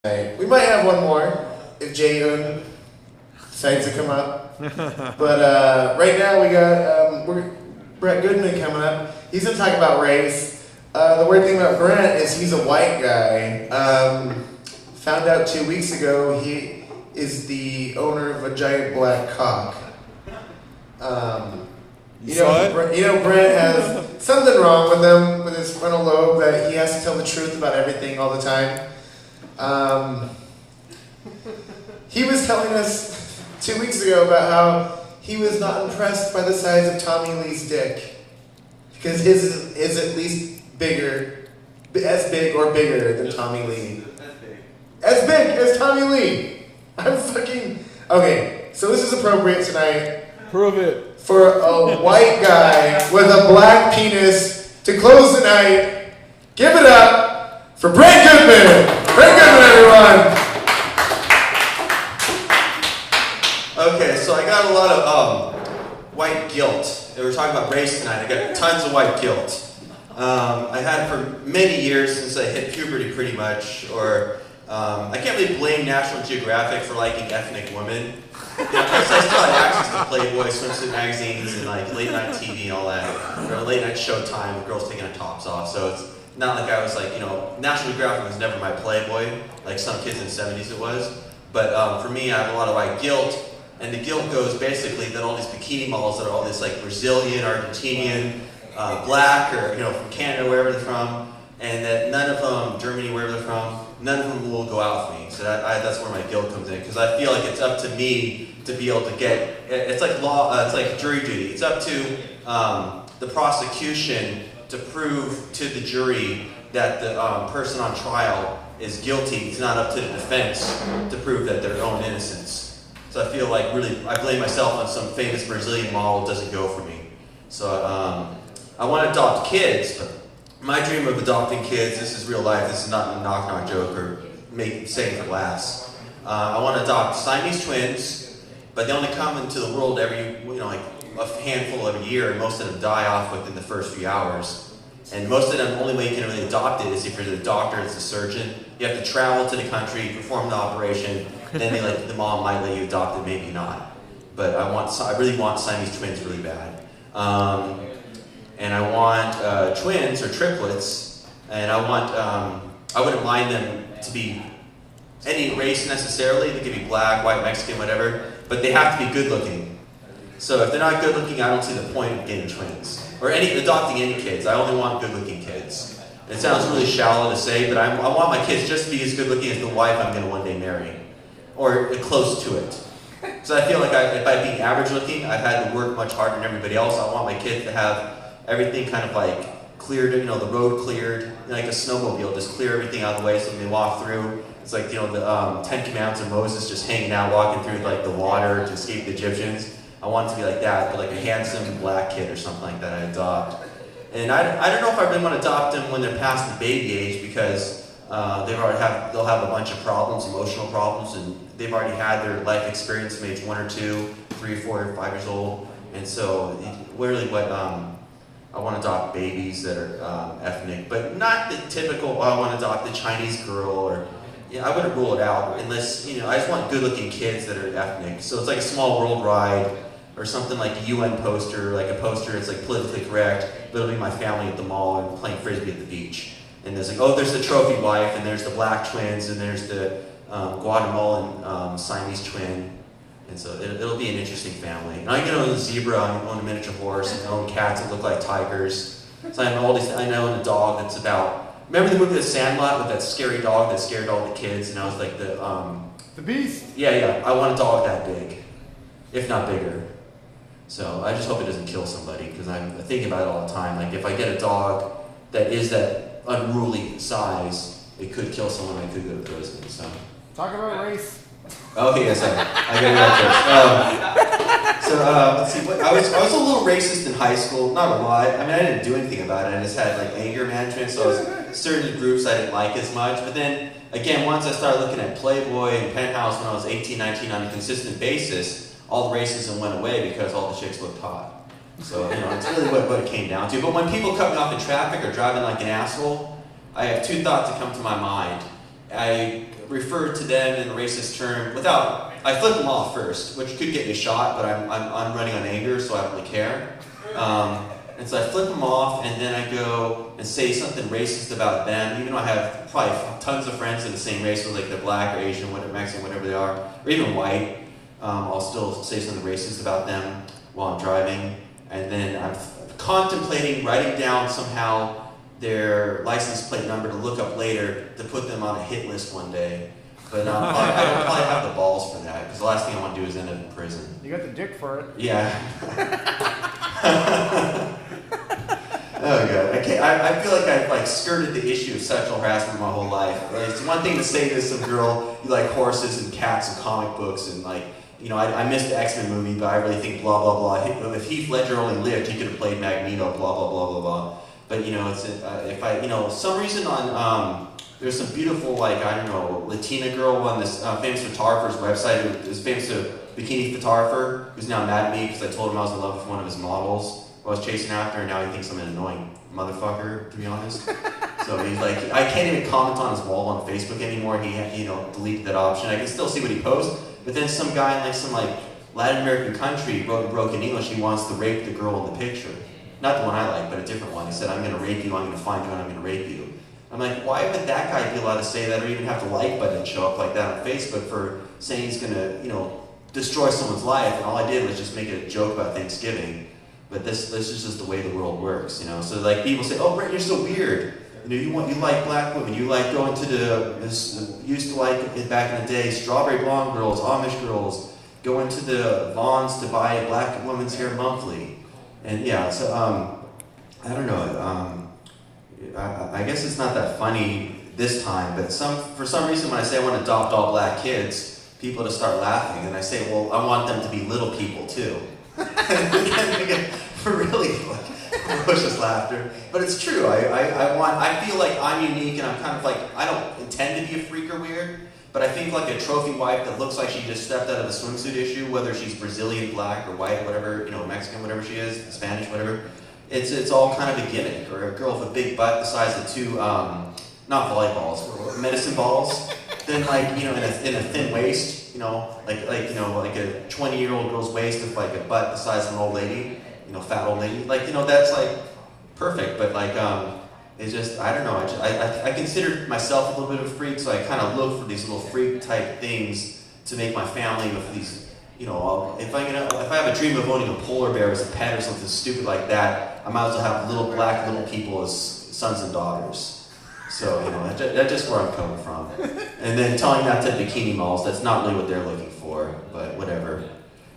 We might have one more if Jay decides to come up. But right now we got Brent Goodman coming up. He's going to talk about race. The weird thing about Brent is he's a white guy. Found out 2 weeks ago he is the owner of a giant black cock. Brent has something wrong with him, with his frontal lobe, that he has to tell the truth about everything all the time. He was telling us 2 weeks ago about how he was not impressed by the size of Tommy Lee's dick. Because his is at least bigger, as big or bigger than Tommy Lee. As big as Tommy Lee! Okay, so this is appropriate tonight. Prove it. For a white guy with a black penis to close the night. Give it up for Brent Goodman! Brent Goodman, everyone! Okay, so I got a lot of white guilt. We're talking about race tonight. I got tons of white guilt. I had it for many years since I hit puberty pretty much, or I can't really blame National Geographic for liking ethnic women. Because I still had access to Playboy, swimsuit magazines, and like late night TV and all that. Or late night Showtime with girls taking their tops off. So it's not like I was like, National Geographic was never my Playboy, like some kids in the 70s it was. But for me, I have a lot of white guilt. And the guilt goes basically that all these bikini models that are all this like Brazilian, Argentinian, black, or from Canada, wherever they're from, and that none of them, Germany, wherever they're from, none of them will go out with me. So that's where my guilt comes in, because I feel like it's up to me to be able to get. It's like law. It's like jury duty. It's up to the prosecution to prove to the jury that the person on trial is guilty. It's not up to the defense to prove that their own innocence. So I feel like really, I blame myself on some famous Brazilian model doesn't go for me. So I want to adopt kids, but my dream of adopting kids, this is real life, this is not a knock-knock joke or saying for laughs. I want to adopt Siamese twins, but they only come into the world every, like a handful of a year, and most of them die off within the first few hours. And most of them, the only way you can really adopt it is if you're the doctor, it's the surgeon. You have to travel to the country, perform the operation, then the mom might let you adopt it, maybe not. But I really want Siamese twins really bad. And I want twins or triplets, and I wouldn't mind them to be any race necessarily. They could be black, white, Mexican, whatever, but they have to be good looking. So if they're not good looking, I don't see the point of getting twins. Or adopting any kids. I only want good looking kids. It sounds really shallow to say, but I want my kids just to be as good looking as the wife I'm going to one day marry. Or close to it. So I feel like if by being average looking, I've had to work much harder than everybody else. I want my kids to have everything kind of like cleared, the road cleared, like a snowmobile, just clear everything out of the way so when they walk through, it's like, the 10 Commandments of Moses just hanging out, walking through like the water to escape the Egyptians. I want it to be like that, but like a handsome black kid or something like that I adopt. And I don't know if I really want to adopt them when they're past the baby age, because they'll have a bunch of problems, emotional problems, and they've already had their life experience from age 1 or 2, 3 or 4 or 5 years old. And so really I want to adopt babies that are ethnic, but not the typical, I want to adopt the Chinese girl, or I wouldn't rule it out unless, I just want good looking kids that are ethnic. So it's like a Small World ride, or something like a UN poster, like a poster that's like politically correct, but it'll be my family at the mall and playing frisbee at the beach. And there's like, there's the trophy wife, and there's the black twins, and there's the Guatemalan Siamese twin. And so it'll be an interesting family. And I can own a zebra, I can own a miniature horse, and own cats that look like tigers. So I own a dog that's about, remember the movie The Sandlot with that scary dog that scared all the kids, and I was like The Beast? Yeah, I want a dog that big, if not bigger. So I just hope it doesn't kill somebody, because I'm thinking about it all the time. Like if I get a dog that is that unruly size, it could kill someone, I could go to prison. So talk about race. Okay, yes, I got first. Let's see. I was a little racist in high school, not a lot. I mean, I didn't do anything about it. I just had like anger management, so I was certain groups I didn't like as much. But then again, once I started looking at Playboy and Penthouse when I was 18, 19 on a consistent basis, all the racism went away because all the chicks looked hot. So it's really what it came down to. But when people cut me off in traffic or driving like an asshole, I have two thoughts that come to my mind. refer to them in a racist term without, I flip them off first, which could get me shot, but I'm running on anger, so I don't really care. And so I flip them off, and then I go and say something racist about them, even though I have probably tons of friends in the same race, so like they're black or Asian, whatever, Mexican, whatever they are, or even white. I'll still say something racist about them while I'm driving, and then I'm contemplating writing down somehow their license plate number to look up later to put them on a hit list one day. But I don't probably have the balls for that, because the last thing I want to do is end up in prison. You got the dick for it. Yeah. Oh god, I feel like I've like skirted the issue of sexual harassment my whole life. Like, it's one thing to say to some girl, you like horses and cats and comic books, and like, you know, I missed the X-Men movie, but I really think blah blah blah. If Heath Ledger only lived, he could have played Magneto, blah blah blah blah blah. But you know, it's if I, you know, some reason on there's some beautiful, like, I don't know, Latina girl on this famous photographer's website who is famous bikini photographer who's now mad at me because I told him I was in love with one of his models. I was chasing after, and now he thinks I'm an annoying motherfucker, to be honest. So he's like, I can't even comment on his wall on Facebook anymore. He, you know, deleted that option. I can still see what he posts, but then some guy in like some like Latin American country wrote in broken English he wants to rape the girl in the picture. Not the one I like, but a different one. He said, I'm going to rape you, I'm going to find you, and I'm going to rape you. I'm like, why would that guy be allowed to say that, or even have the like button show up like that on Facebook for saying he's going to, you know, destroy someone's life? And all I did was just make a joke about Thanksgiving. But this is just the way the world works, you know. So like people say, "Oh, Brent, you're so weird. You know, you like black women. You like going to used to like back in the day, strawberry blonde girls, Amish girls, going to the Vons to buy a black woman's hair monthly." And yeah, so I don't know. I guess it's not that funny this time, but for some reason when I say I want to adopt all black kids, people just start laughing, and I say, well, I want them to be little people too. And we get really like ferocious laughter, but it's true. I feel like I'm unique, and I'm kind of like, I don't intend to be a freak or weird, but I think like a trophy wife that looks like she just stepped out of a swimsuit issue, whether she's Brazilian, black, or white, whatever, you know, Mexican, whatever she is, Spanish, whatever. It's all kind of a gimmick. Or a girl with a big butt the size of two, not volleyballs, medicine balls. Then like, you know, in a thin waist, you know, like you know, like a 20-year-old girl's waist with like a butt the size of an old lady, you know, fat old lady. Like, you know, that's like perfect. But like, it's just, I don't know. I consider myself a little bit of a freak, so I kind of look for these little freak type things to make my family with these. You know, if I have a dream of owning a polar bear as a pet or something stupid like that, I might as well have little black little people as sons and daughters. So, you know, that's just where I'm coming from. And then telling that to bikini models, that's not really what they're looking for, but whatever.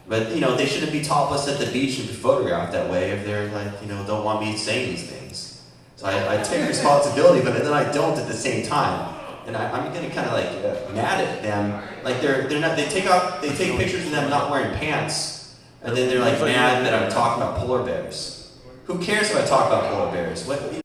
But, you know, they shouldn't be topless at the beach and be photographed that way if they're like, you know, don't want me saying these things. So I take responsibility, but then I don't at the same time. And I'm getting kind of like mad at them. Like they're not, they take pictures of them not wearing pants, and then they're like mad that I'm talking about polar bears. Who cares if I talk about polar bears? What?